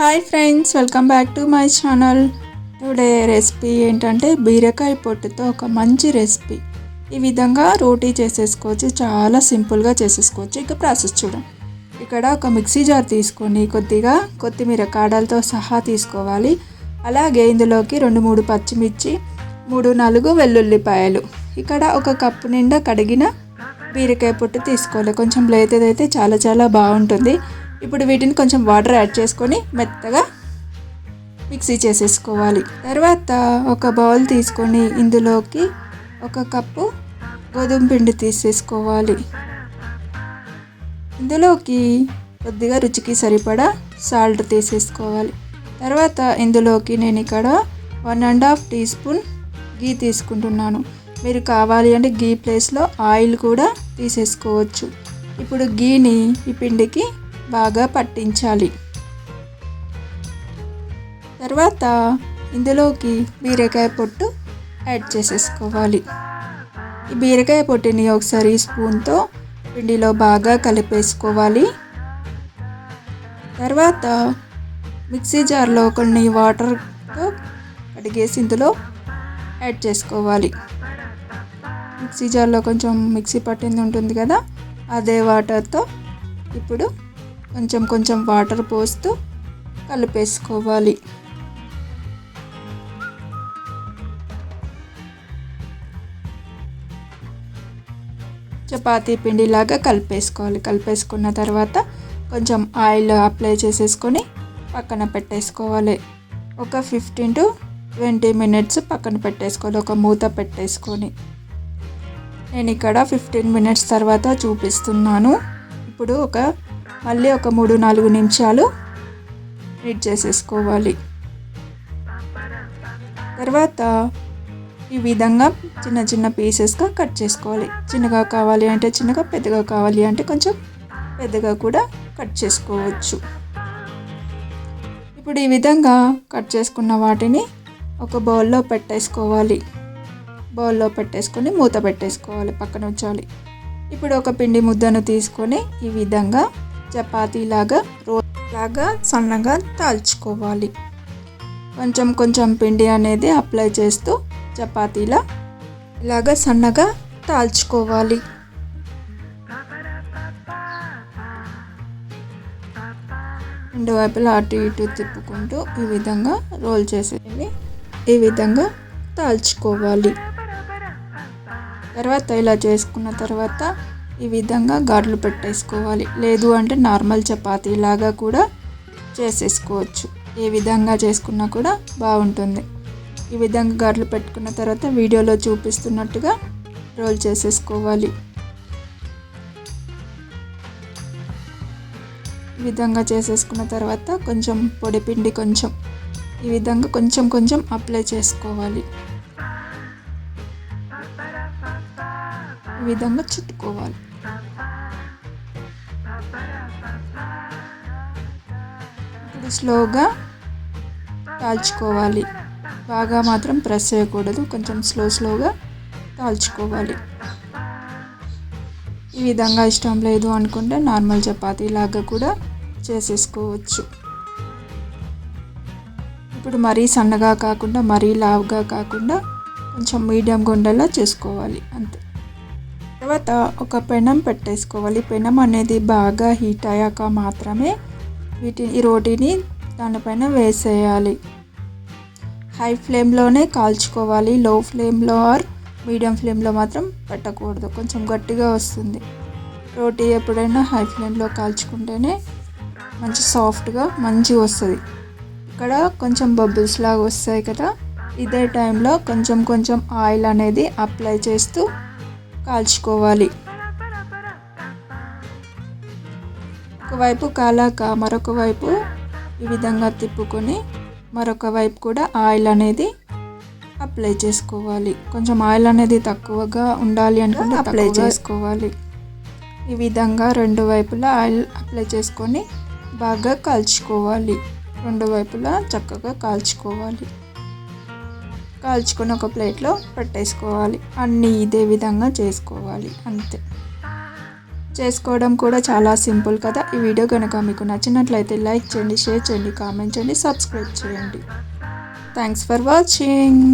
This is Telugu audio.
Hi friends, welcome back to my channel. Today recipe ఏంటంటే బీరకాయ పొట్టుతో ఒక మంచి రెసిపీ. ఈ విధంగా రోటీ చేసేసుకోవచ్చు, చాలా సింపుల్గా చేసేసుకోవచ్చు. ఇక ప్రాసెస్ చూడండి. ఇక్కడ ఒక మిక్సీ జార్ తీసుకొని కొద్దిగా కొత్తిమీర కాడలతో సహా తీసుకోవాలి. అలాగే ఇందులోకి 2-3 పచ్చిమిర్చి, 3-4 వెల్లుల్లిపాయలు. ఇక్కడ ఒక కప్పు నిండా కడిగిన బీరకాయ పొట్టు తీసుకోవాలి. కొంచెం లేతదైతే చాలా బాగుంటుంది. ఇప్పుడు వీటిని కొంచెం వాటర్ యాడ్ చేసుకొని మెత్తగా మిక్సీ చేసేసుకోవాలి. తర్వాత ఒక బౌల్ తీసుకొని ఇందులోకి 1 కప్పు గోధుమ పిండి తీసేసుకోవాలి. ఇందులోకి కొద్దిగా రుచికి సరిపడా సాల్ట్ తీసేసుకోవాలి. తర్వాత ఇందులోకి నేను ఇక్కడ 1.5 టీ స్పూన్ గీ తీసుకుంటున్నాను. మీరు కావాలి అంటే గీ ప్లేస్లో ఆయిల్ కూడా తీసేసుకోవచ్చు. ఇప్పుడు గీని ఈ పిండికి బాగా పట్టించాలి. తర్వాత ఇందులోకి బీరకాయ పొట్టు యాడ్ చేసేసుకోవాలి. ఈ బీరకాయ పొట్టుని ఒకసారి స్పూన్తో పిండిలో బాగా కలిపేసుకోవాలి. తర్వాత మిక్సీ జార్లో కొన్ని వాటర్తో కడిగేసి ఇందులో యాడ్ చేసుకోవాలి. మిక్సీ జార్లో కొంచెం మిక్సీ పట్టింది ఉంటుంది కదా, అదే వాటర్తో ఇప్పుడు కొంచెం వాటర్ పోస్తూ కలిపేసుకోవాలి. చపాతీ పిండిలాగా కలిపేసుకోవాలి. కలిపేసుకున్న తర్వాత కొంచెం ఆయిల్ అప్లై చేసేసుకొని పక్కన పెట్టేసుకోవాలి. ఒక 15-20 మినిట్స్ పక్కన పెట్టేసుకోవాలి, ఒక మూత పెట్టేసుకొని. నేను ఇక్కడ 15 మినిట్స్ తర్వాత చూపిస్తున్నాను. ఇప్పుడు మళ్ళీ ఒక 3-4 నిమిషాలు హీట్ చేసేసుకోవాలి. తర్వాత ఈ విధంగా చిన్న పీసెస్గా కట్ చేసుకోవాలి. చిన్నగా కావాలి అంటే చిన్నగా, పెద్దగా కావాలి అంటే కొంచెం పెద్దగా కూడా కట్ చేసుకోవచ్చు. ఇప్పుడు ఈ విధంగా కట్ చేసుకున్న వాటిని ఒక బౌల్లో పెట్టేసుకోవాలి. బౌల్లో పెట్టేసుకొని మూత పెట్టేసుకోవాలి, పక్కన ఉంచాలి. ఇప్పుడు ఒక పిండి ముద్దను తీసుకొని ఈ విధంగా చపాతీలాగా రోలాగా సన్నగా తాల్చుకోవాలి. కొంచెం పిండి అనేది అప్లై చేస్తూ చపాతీలా ఇలాగా సన్నగా తాల్చుకోవాలి. రెండు వైపులా అటు ఇటు తిప్పుకుంటూ ఈ విధంగా రోల్ చేసేవి ఈ విధంగా తాల్చుకోవాలి. తర్వాత ఇలా చేసుకున్న తర్వాత ఈ విధంగా గాట్లు పెట్టేసుకోవాలి. లేదు అంటే నార్మల్ చపాతీ లాగా కూడా చేసేసుకోవచ్చు. ఏ విధంగా చేసుకున్నా కూడా బాగుంటుంది. ఈ విధంగా గాట్లు పెట్టుకున్న తర్వాత వీడియోలో చూపిస్తున్నట్టుగా రోల్ చేసేసుకోవాలి. ఈ విధంగా చేసేసుకున్న తర్వాత కొంచెం పొడిపిండి ఈ విధంగా కొంచెం అప్లై చేసుకోవాలి. ఈ విధంగా చుట్టుకోవాలి. ఇప్పుడు స్లోగా కాల్చుకోవాలి. బాగా మాత్రం ప్రెస్ చేయకూడదు, కొంచెం స్లోగా కాల్చుకోవాలి. ఈ విధంగా ఇష్టం లేదు అనుకుంటే నార్మల్ చపాతీ లాగా కూడా చేసేసుకోవచ్చు. ఇప్పుడు మరీ సన్నగా కాకుండా మరీ లావుగా కాకుండా కొంచెం మీడియం గుండెలా చేసుకోవాలి, అంతే. తర్వాత ఒక పెనం పెట్టేసుకోవాలి. పెనం అనేది బాగా హీట్ అయ్యాక మాత్రమే ఈ రోటీని దానిపైన వేసేయాలి. హై ఫ్లేమ్లోనే కాల్చుకోవాలి. లో ఫ్లేమ్లో ఆర్ మీడియం ఫ్లేమ్లో మాత్రం పెట్టకూడదు, కొంచెం గట్టిగా వస్తుంది. రోటీ ఎప్పుడైనా హై ఫ్లేమ్లో కాల్చుకుంటేనే మంచి సాఫ్ట్గా మంచిగా వస్తుంది. ఇక్కడ కొంచెం బబుల్స్ లాగా వస్తాయి కదా, ఇదే టైంలో కొంచెం ఆయిల్ అనేది అప్లై చేస్తూ కాల్చుకోవాలి. ఒకవైపు కాలాక మరొక వైపు ఈ విధంగా తిప్పుకొని మరొక వైపు కూడా ఆయిల్ అనేది అప్లై చేసుకోవాలి. కొంచెం ఆయిల్ అనేది తక్కువగా ఉండాలి అనుకుంటే అప్లై చేసుకోవాలి. ఈ విధంగా 2 వైపులా ఆయిల్ అప్లై చేసుకొని బాగా కాల్చుకోవాలి. 2 వైపులా చక్కగా కాల్చుకోవాలి. కాల్చుకొని ఒక ప్లేట్లో పెట్టేసుకోవాలి. అన్నీ ఇదే విధంగా చేసుకోవాలి, అంతే. చేసుకోవడం కూడా చాలా సింపుల్ కదా. ఈ వీడియో కనుక మీకు నచ్చినట్లయితే లైక్ చేయండి, షేర్ చేయండి, కామెంట్ చేయండి, సబ్స్క్రైబ్ చేయండి. Thanks for watching.